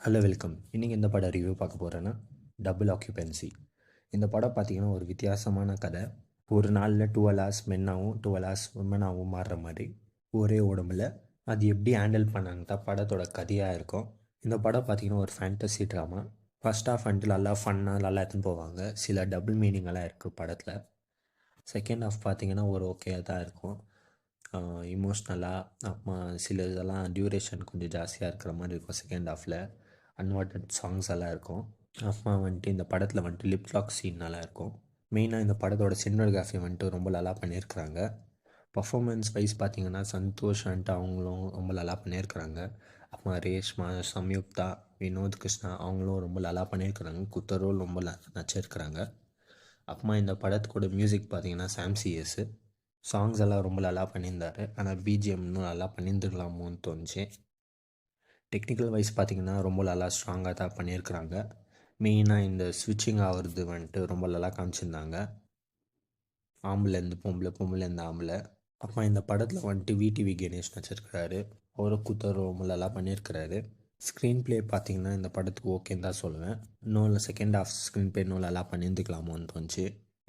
Hello welcome. இன்றைக்கி இந்த படம் ரிவ்யூ பார்க்க போகிறேன்னா டபுள் ஆக்குபென்சி. இந்த படம் பார்த்திங்கன்னா ஒரு வித்தியாசமான கதை. ஒரு நாளில் 12 ஹார்ஸ் மென்னாகவும் 12 ஹார்ஸ் உமனாகவும் மாறுற மாதிரி ஒரே உடம்புல அது எப்படி ஹேண்டில் பண்ணாங்க தான் படத்தோட கதையாக இருக்கும். இந்த படம் பார்த்திங்கன்னா ஒரு ஃபேண்டசி ட்ராமா. ஃபர்ஸ்ட் ஆஃப் வந்துட்டு நல்லா ஃபன்னாக நல்லா எடுத்துன்னு போவாங்க. சில டபுள் மீனிங்கெல்லாம் இருக்குது படத்தில். செகண்ட் ஆஃப் பார்த்திங்கன்னா ஒரு ஓகே தான் இருக்கும். இமோஷ்னலாக அப்புறமா சில இதெல்லாம் டியூரேஷன் கொஞ்சம் ஜாஸ்தியாக இருக்கிற மாதிரி இருக்கும். செகண்ட் ஹாஃபில் அன்வான்ட் சாங்ஸ் எல்லாம் இருக்கும். அப்புறமா வந்துட்டு இந்த படத்தில் வந்துட்டு லிப் லாக் சீன் நல்லா இருக்கும். மெயினாக இந்த படத்தோட சினிமோகிராஃபி வந்துட்டு ரொம்ப நல்லா பண்ணியிருக்கிறாங்க. பர்ஃபார்மன்ஸ் வைஸ் பார்த்திங்கன்னா சந்தோஷ் வந்துட்டு அவங்களும் ரொம்ப நல்லா பண்ணியிருக்கிறாங்க. அப்புறமா ரேஷ்மா, சம்யுக்தா, வினோத் கிருஷ்ணா அவங்களும் ரொம்ப நல்லா பண்ணியிருக்கிறாங்க. குத்த ரோல் ரொம்ப நச்சிருக்கிறாங்க. அப்புறமா இந்த படத்துக்கூட மியூசிக் பார்த்திங்கன்னா சாம்சிஎஸ் சாங்ஸ் எல்லாம் ரொம்ப நல்லா பண்ணியிருந்தார். ஆனால் பிஜிஎம் இன்னும் நல்லா பண்ணியிருந்துக்கலாமோன்னு தோணுச்சு. டெக்னிக்கல் வைஸ் பார்த்திங்கன்னா ரொம்ப நல்லா ஸ்ட்ராங்காக தான் பண்ணியிருக்கிறாங்க. மெயினாக இந்த ஸ்விட்சிங் ஆகிறது வந்துட்டு ரொம்ப நல்லா காமிச்சிருந்தாங்க. ஆம்புலேருந்து பொம்பளை, பொம்பளைலேருந்து ஆம்பளை. அப்புறம் இந்த படத்தில் வந்துட்டு விடிவி கணேஷ் நடிச்சிருக்கிறாரு. அவரை குத்தர் ரொம்ப நல்லா பண்ணியிருக்கிறாரு. ஸ்க்ரீன் ப்ளே பார்த்திங்கன்னா இந்த படத்துக்கு ஓகேன்னு தான் சொல்லுவேன். இன்னும் செகண்ட் ஹாஃப் ஸ்க்ரீன் ப்ளே இன்னும் நல்லா பண்ணியிருந்துக்கலாமோன்னு தோணுச்சு.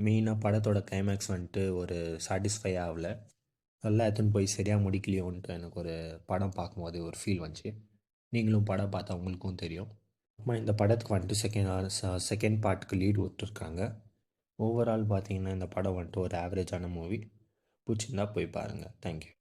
மெயினாக படத்தோட கிளைமேக்ஸ் வந்துட்டு ஒரு சாட்டிஸ்ஃபை ஆகலை. நல்லா எடுத்துன்னு போய் சரியாக முடிக்கலையோன்ட்டு எனக்கு ஒரு படம் பார்க்கும்போது ஒரு ஃபீல் வந்துச்சு. நீங்களும் படம் பார்த்தா உங்களுக்கும் தெரியும். அம்மா இந்த படத்துக்கு வந்துட்டு செகண்ட் பார்ட்டுக்கு லீடு விட்டுருக்காங்க. ஓவரால் பார்த்தீங்கன்னா இந்த படம் வந்துட்டு ஒரு ஆவரேஜான மூவி. பிடிச்சிருந்தா போய் பாருங்கள். தேங்க்யூ.